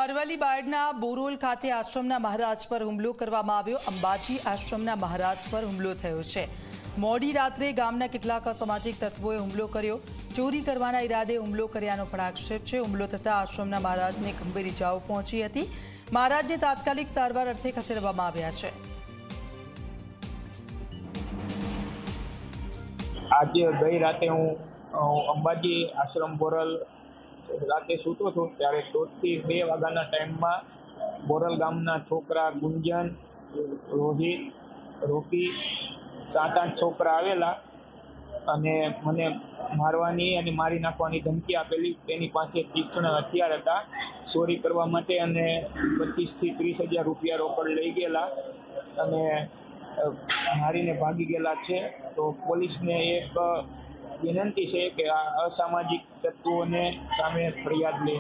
અરવલ્લી બાયડના બોરોલ ખાતે આશ્રમના મહારાજ પર હુમલો કરવામાં આવ્યો। અંબાજી આશ્રમના મહારાજ પર હુમલો થયો છે। મોડી રાત્રે ગામના કેટલાક અસામાજિક તત્વોએ હુમલો કર્યો। ચોરી કરવાના ઈરાદે હુમલો કર્યાનો પણ આક્ષેપ છે। હુમલો થતાં આશ્રમના મહારાજને ગંભીર ઇજાઓ પહોંચી હતી। મહારાજને તાત્કાલિક સારવાર અર્થે ખસેડવામાં આવ્યા છે। આજે ગઈ રાતે હું અંબાજી આશ્રમ બોરલ રાતે સૂતો હતો ત્યારે 1:30 થી 2 વાગ્યાના ટાઈમમાં બોરલ ગામના છોકરા ગુંજન, રોહિત, રોકી 7-8 છોકરા આવેલા અને મને મારવાની અને મારી નાખવાની ધમકી આપેલી। તેની પાસે તીક્ષ્ણ હથિયાર હતા। ચોરી કરવા માટે અને 25,000 થી 30,000 રૂપિયા રોકડ લઈ ગયેલા અને મારીને ભાગી ગયેલા છે। તો પોલીસને એક વિનંતી છે કે આ અસામાજિક તત્વોને સામે ફરિયાદ લે।